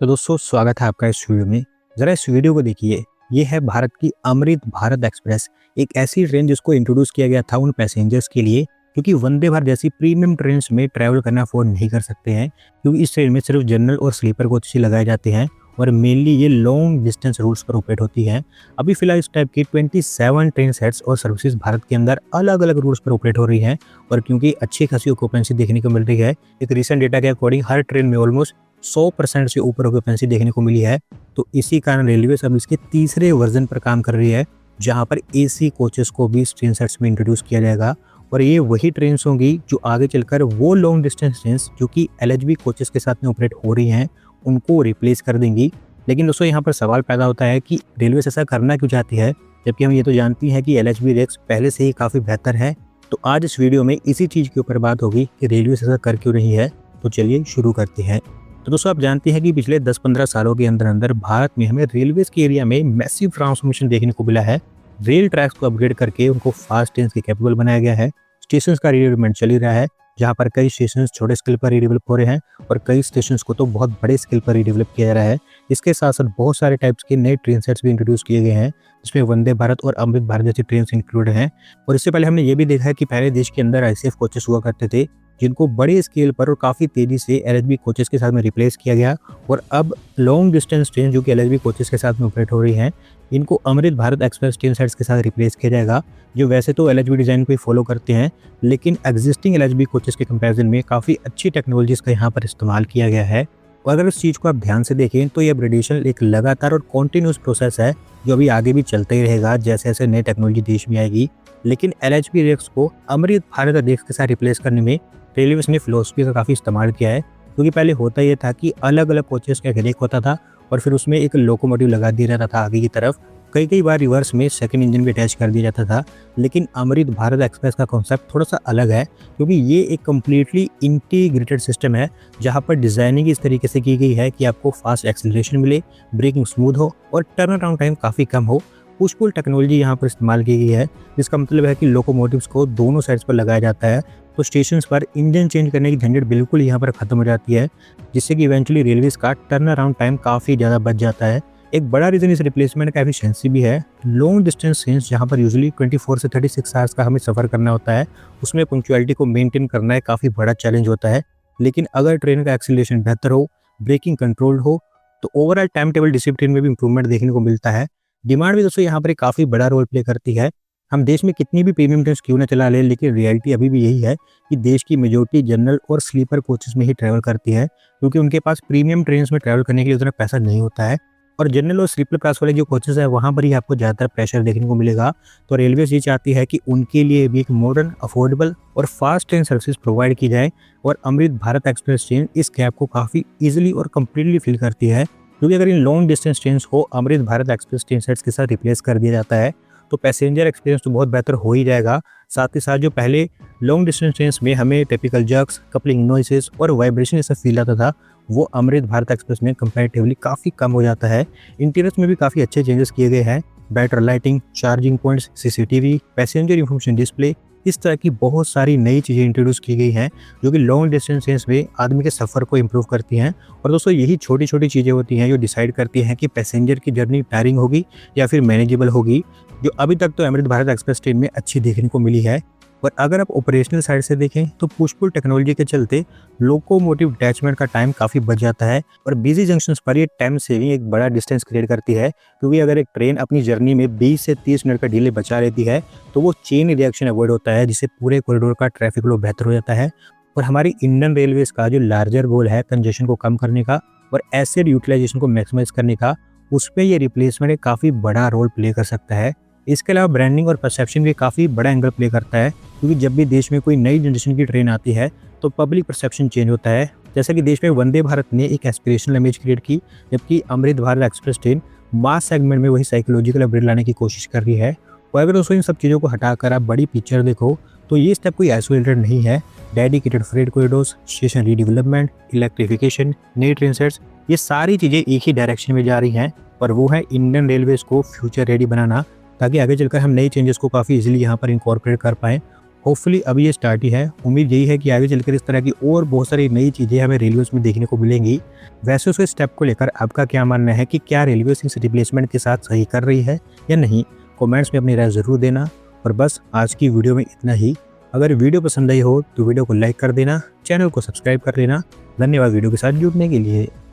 तो दोस्तों स्वागत है आपका इस वीडियो में। ज़रा इस वीडियो को देखिए। ये है भारत की अमृत भारत एक्सप्रेस, एक ऐसी ट्रेन जिसको इंट्रोड्यूस किया गया था उन पैसेंजर्स के लिए क्योंकि वंदे भारत जैसी प्रीमियम ट्रेन में ट्रैवल करना अफोर्ड नहीं कर सकते हैं, क्योंकि इस ट्रेन में सिर्फ जनरल और स्लीपर कोच ही लगाए जाते हैं और मेनली ये लॉन्ग डिस्टेंस रूट्स पर ऑपरेट होती है। अभी फिलहाल इस टाइप की 27 ट्रेन सेट्स और सर्विसेज भारत के अंदर अलग अलग रूट्स पर ऑपरेट हो रही हैं और क्योंकि अच्छी खासी ऑक्यूपेंसी देखने को मिल रही है, एक रिसेंट डेटा के अकॉर्डिंग हर ट्रेन में ऑलमोस्ट 100% से ऊपर ऑक्यूपेंसी देखने को मिली है। तो इसी कारण रेलवे अब इसके तीसरे वर्जन पर काम कर रही है, जहां पर एसी कोचेस को भी इस ट्रेन सेट्स में इंट्रोड्यूस किया जाएगा और ये वही ट्रेन होंगी जो आगे चलकर वो लॉन्ग डिस्टेंस ट्रेन जो कि एलएचबी कोचेस के साथ में ऑपरेट हो रही हैं उनको रिप्लेस कर देंगी। लेकिन दोस्तों यहाँ पर सवाल पैदा होता है कि रेलवे ऐसा करना क्यों चाहती है, जबकि हम ये तो जानती हैं कि एलएचबी रेक्स पहले से ही काफ़ी बेहतर है। तो आज इस वीडियो में इसी चीज़ के ऊपर बात होगी कि रेलवे ऐसा कर क्यों रही है। तो चलिए शुरू करते हैं। तो दोस्तों आप जानते हैं कि पिछले 10-15 सालों के अंदर अंदर भारत में हमें रेलवेज के एरिया में मैसिव ट्रांसफॉर्मेशन देखने को मिला है। रेल ट्रैक्स को अपग्रेड करके उनको फास्ट ट्रेन के कैपेबल बनाया गया है। स्टेशन का रीडेवलपमेंट चल ही रहा है, जहाँ पर कई स्टेशन छोटे स्केल पर रीडेवलप हो रहे हैं और कई स्टेशन को तो बहुत बड़े स्केल पर रीडेवलप किया जा रहा है। इसके साथ साथ बहुत सारे टाइप्स के नए ट्रेन सेट्स भी इंट्रोड्यूस किए गए हैं, जिसमें वंदे भारत और अमृत भारत जैसी ट्रेन इंक्लूड हैं। और इससे पहले हमने ये भी देखा है कि पहले देश के अंदर आईसीएफ कोचेस हुआ करते थे, जिनको बड़े स्केल पर और काफ़ी तेज़ी से एलएचबी कोचेस के साथ में रिप्लेस किया गया और अब लॉन्ग डिस्टेंस ट्रेन जो कि एलएचबी कोचेस के साथ में ऑपरेट हो रही हैं, इनको Amrit Bharat express train sets के साथ रिप्लेस किया जाएगा, जो वैसे तो एलएचबी डिज़ाइन को ही फॉलो करते हैं, लेकिन एग्जिस्टिंग एलएचबी कोचेस के कंपैरिजन में काफ़ी अच्छी टेक्नोलॉजीज़ का यहाँ पर इस्तेमाल किया गया है। और अगर इस चीज़ को आप ध्यान से देखें तो ये अपग्रेडेशन एक लगातार और कॉन्टिन्यूस प्रोसेस है, जो अभी आगे भी चलता ही रहेगा जैसे जैसे नई टेक्नोलॉजी देश में आएगी। लेकिन एलएचबी रेक्स को अमृत भारत रेक्स के साथ रिप्लेस करने में रेलवे ने फिलोसफी का काफ़ी इस्तेमाल किया है, क्योंकि पहले होता ये था कि अलग अलग कोचेस का एक होता था और फिर उसमें एक लोकोमोटिव लगा दिया जाता था आगे की तरफ। कई बार रिवर्स में सेकंड इंजन भी अटैच कर दिया जाता था। लेकिन अमृत भारत एक्सप्रेस का कॉन्सेप्ट थोड़ा सा अलग है, क्योंकि ये एक कम्प्लीटली इंटीग्रेटेड सिस्टम है, जहाँ पर डिज़ाइनिंग इस तरीके से की गई है कि आपको फास्ट एक्सेलरेशन मिले, ब्रेकिंग स्मूथ हो और टर्न अराउंड टाइम काफ़ी कम हो। पुश पुल टेक्नोलॉजी यहाँ पर इस्तेमाल की गई है, जिसका मतलब है कि लोकोमोटिव्स को दोनों साइड्स पर लगाया जाता है, तो स्टेशंस पर इंजन चेंज करने की झंझट बिल्कुल यहाँ पर ख़त्म हो जाती है, जिससे कि इवेंचुअली रेलवेज का टर्न अराउंड टाइम काफ़ी ज़्यादा बच जाता है। एक बड़ा रीज़न इस रिप्लेसमेंट का एफिशिएंसी भी है। लॉन्ग डिस्टेंस ट्रेन जहाँ पर यूजुअली 24 से 36 आवर्स का हमें सफ़र करना होता है, उसमें पंक्चुअलिटी को मेंटेन करना एक काफ़ी बड़ा चैलेंज होता है। लेकिन अगर ट्रेन का एक्सीलरेशन बेहतर हो, ब्रेकिंग कंट्रोल्ड हो, तो ओवरऑल टाइम टेबल डिसिप्लिन में भी इंप्रूवमेंट देखने को मिलता है। डिमांड भी दोस्तों यहाँ पर काफ़ी बड़ा रोल प्ले करती है। हम देश में कितनी भी प्रीमियम ट्रेन क्यों ना चला लें, लेकिन रियलिटी अभी भी यही है कि देश की मेजॉरिटी जनरल और स्लीपर कोचेस में ही ट्रैवल करती है, क्योंकि उनके पास प्रीमियम ट्रेन में ट्रैवल करने के लिए उतना पैसा नहीं होता है। और जनरल और स्लीपर क्लास वाले जो कोचेस है वहाँ पर ही आपको ज़्यादातर प्रेशर देखने को मिलेगा। तो रेलवे ये चाहती है कि उनके लिए भी एक मॉडर्न, अफोर्डेबल और फास्ट ट्रेन सर्विस प्रोवाइड की जाए, और अमृत भारत एक्सप्रेस ट्रेन इस गैप को काफ़ी ईजिली और कम्प्लीटली फिल करती है। क्योंकि अगर इन लॉन्ग डिस्टेंस ट्रेन को Amrit Bharat express train sets के साथ रिप्लेस कर दिया जाता है, तो पैसेंजर एक्सपीरियंस तो बहुत बेहतर हो ही जाएगा। साथ ही साथ जो पहले लॉन्ग डिस्टेंस ट्रेन में हमें टिपिकल जर्क्स, कपलिंग नॉइसेस और वाइब्रेशन ऐसा फील आता था, वो अमृत भारत एक्सप्रेस में कंपैरेटिवली काफ़ी कम हो जाता है। इंटीरियर्स में भी काफ़ी अच्छे चेंजेस किए गए हैं। Better lighting, charging points, CCTV, passenger information display, इस तरह की बहुत सारी नई चीज़ें इंट्रोड्यूस की गई हैं, जो कि लॉन्ग डिस्टेंस ट्रेन में आदमी के सफ़र को इम्प्रूव करती हैं। और दोस्तों यही छोटी छोटी चीज़ें होती हैं जो डिसाइड करती हैं कि पैसेंजर की जर्नी टायरिंग होगी या फिर मैनेजेबल होगी, जो अभी तक तो अमृत भारत एक्सप्रेस ट्रेन में अच्छी देखने को मिली है। और अगर आप ऑपरेशनल साइड से देखें तो पुश पुल टेक्नोलॉजी के चलते लोकोमोटिव अटैचमेंट का टाइम काफ़ी बच जाता है और बिजी जंक्शंस पर ये टाइम सेविंग एक बड़ा डिस्टेंस क्रिएट करती है, क्योंकि अगर एक ट्रेन अपनी जर्नी में 20 से 30 मिनट का डिले बचा लेती है तो वो चेन रिएक्शन अवॉइड होता है, जिससे पूरे कॉरिडोर का ट्रैफिक फ्लो बेहतर हो जाता है। और हमारी इंडियन रेलवेज का जो लार्जर गोल है कंजेशन को कम करने का और एसेट यूटिलाइजेशन को मैक्सिमाइज करने का, उस पर यह रिप्लेसमेंट एक काफ़ी बड़ा रोल प्ले कर सकता है। इसके अलावा ब्रांडिंग और परसेप्शन भी काफ़ी बड़ा एंगल प्ले करता है, क्योंकि जब भी देश में कोई नई जनरेशन की ट्रेन आती है तो पब्लिक परसेप्शन चेंज होता है। जैसा कि देश में वंदे भारत ने एक एस्पिरेशनल इमेज क्रिएट की, जबकि अमृत भारत एक्सप्रेस ट्रेन मास सेगमेंट में वही साइकोलॉजिकल अपग्रेड लाने की कोशिश कर रही है। और अगर दोस्तों इन सब चीज़ों को हटाकर आप बड़ी पिक्चर देखो तो ये स्टेप कोई आइसोलेटेड नहीं है। Dedicated freight corridors, station redevelopment, electrification, नई ट्रेन सेट्स, ये सारी चीज़ें एक ही डायरेक्शन में जा रही हैं, और वो है इंडियन रेलवेज को फ्यूचर रेडी बनाना, ताकि आगे चलकर हम नई चेंजेस को काफ़ी इजीली यहाँ पर इंकॉर्पोरेट कर पाएँ होपफुली अभी ये स्टार्ट ही है। उम्मीद यही है कि आगे चलकर इस तरह की और बहुत सारी नई चीज़ें हमें रेलवेज़ में देखने को मिलेंगी। वैसे उस स्टेप को लेकर आपका क्या मानना है कि क्या रेलवेज़ इस रिप्लेसमेंट के साथ सही कर रही है या नहीं? कमेंट्स में अपनी राय ज़रूर देना। और बस आज की वीडियो में इतना ही। अगर वीडियो पसंद आई हो तो वीडियो को लाइक कर देना, चैनल को सब्सक्राइब कर लेना। धन्यवाद वीडियो के साथ जुड़ने के लिए।